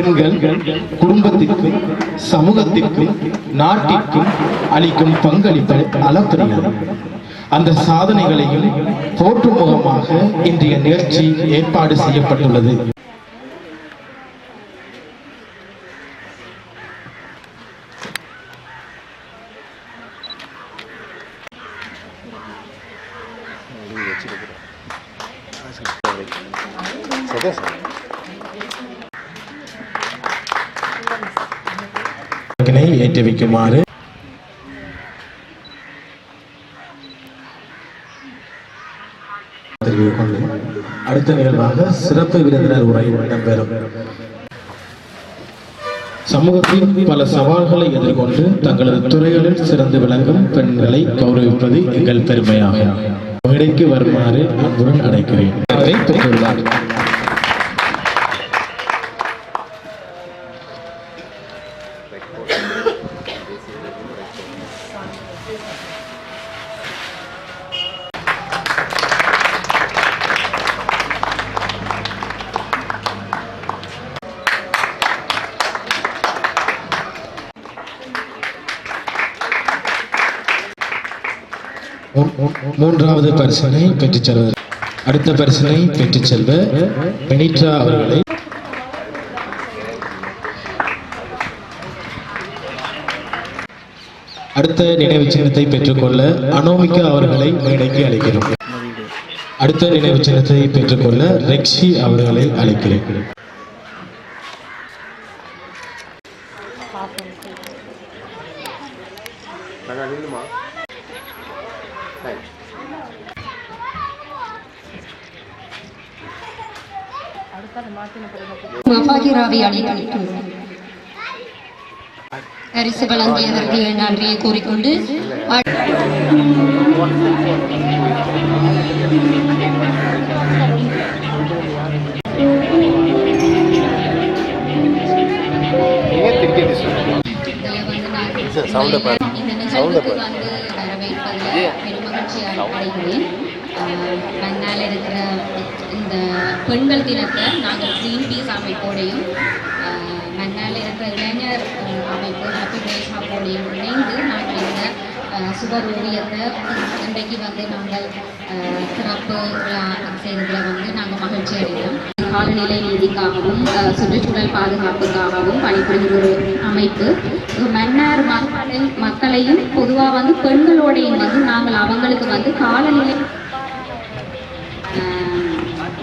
பெண்கள் குடும்பத்திற்கும் சமூகத்திற்கும் நாட்டிற்கும் அளிக்கும் பங்களிப்பு அளப்பரியது. அந்த சாதனைகளையும் போற்றும் முகமாக இன்றைய நிகழ்ச்சி ஏற்பாடு செய்யப்பட்டுள்ளது. ஏற்றி வைக்குமாறு அடுத்த நிகழ்வாக சிறப்பு விருந்தினர் உரை இடம்பெறும். சமூகத்தின் பல சவால்களை எதிர்கொண்டு தங்களது துறைகளில் சிறந்து விளங்கும் பெண்களை கௌரவிப்பது எங்கள் பெருமையாகும். மேடைக்கு வருமாறு அன்புடன் அழைக்கிறேன். பெற்றுள்ளார். மூன்றாவது பரிசினை பெற்றுச் செல்வர் அடுத்த பரிசினை பெற்றுச் செல்வ பெனிட்ரா அவர்களை அடுத்த நினைவு சின்னத்தை பெற்றுக்கொள்ள அனோமிகா அவர்களை மேடைக்கு அழைக்கிறோம். அடுத்த நினைவு சின்னத்தை பெற்றுக்கொள்ள ரெக்ஷி அவர்களை அழைக்கிறேன். பரிசு வழங்கியதற்கு நன்றியை கூறிக்கொண்டு மண்ணால் இருக்கிற இந்த பெண்கள் தினத்தை நாங்கள் கிரீன் பீஸ் அமைப்போடையும் மண்ணால் இருக்கிற இளைஞர் அமைப்பு ஹாப்பி டேஸ் அமைப்போடையும் இணைந்து நாங்கள் இந்த சுவர் ஓவியத்தை இன்றைக்கு நாங்கள் சிறப்பு செய்ததில் நாங்கள் மகிழ்ச்சி அடைகிறோம். காலநிலை நீதிக்காகவும் சுற்றுச்சூழல் பாதுகாப்புக்காகவும் பணிபுரிகிற ஒரு அமைப்பு. மன்னார் மக்களையும் பொதுவாக பெண்களோடையும் நாங்கள் அவங்களுக்கு காலநிலை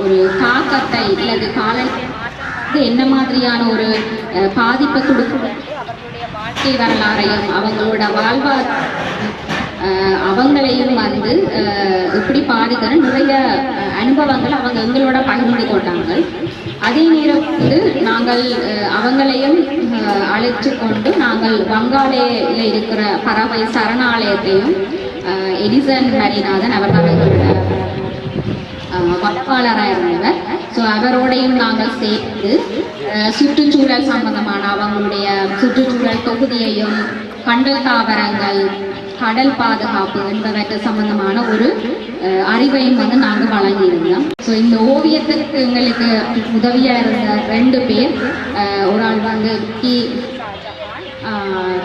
ஒரு தாக்கத்தை இல்லது காலநிலை என்ன மாதிரியான ஒரு பாதிப்பை கொடுக்கும் அவர்களுடைய வாழ்க்கை வரலாறையும் அவங்களோட அவங்களையும் இப்படி பாதிக்கிற நிறைய அனுபவங்கள் அவங்க எங்களோட பகிர்ந்து கொண்டாங்க. அதே நேரம் நாங்கள் அவங்களையும் அழைத்து கொண்டு நாங்கள் வங்காளையில் இருக்கிற பறவை சரணாலயத்தையும் எடிசன் ஹரிநாதன் அவர்கள் எங்களோட வக்காளராக இருந்தவர். ஸோ அவரோடையும் நாங்கள் சேர்த்து சுற்றுச்சூழல் சம்பந்தமான அவங்களுடைய சுற்றுச்சூழல் தொகுதியையும் கண்டல் தாவரங்கள் கடல் பாதுகாப்பு என்பவற்றை சம்பந்தமான ஒரு அறிவையும் நாங்கள் வழங்கியிருந்தோம். ஸோ இந்த ஓவியத்துக்கு எங்களுக்கு உதவியாக இருந்த 2 பேர், ஒரு ஆள்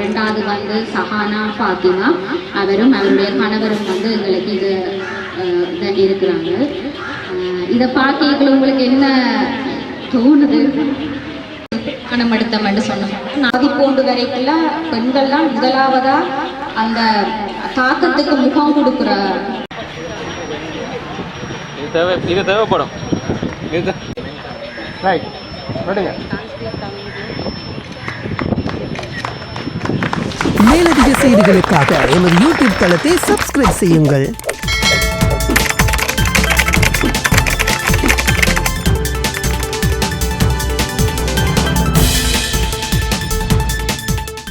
ரெண்டாவது சஹானா ஃபாத்திமா அவரும் அவருடைய கணவரும் எங்களுக்கு இது இருக்கிறாங்க. இதை பார்க்கல உங்களுக்கு என்ன தோணுது? பணம் எடுத்தோம்னு சொன்னோம். நாதிப்போண்டு வரைக்குள்ள பெண்கள் தான் முதலாவதா அந்த தாக்கத்துக்கு முகம் கொடுக்குற இது தேவைப்படும். மேலதிக செய்திகளுக்காக எமது யூடியூப் தளத்தை சப்ஸ்கிரைப் செய்யுங்கள்.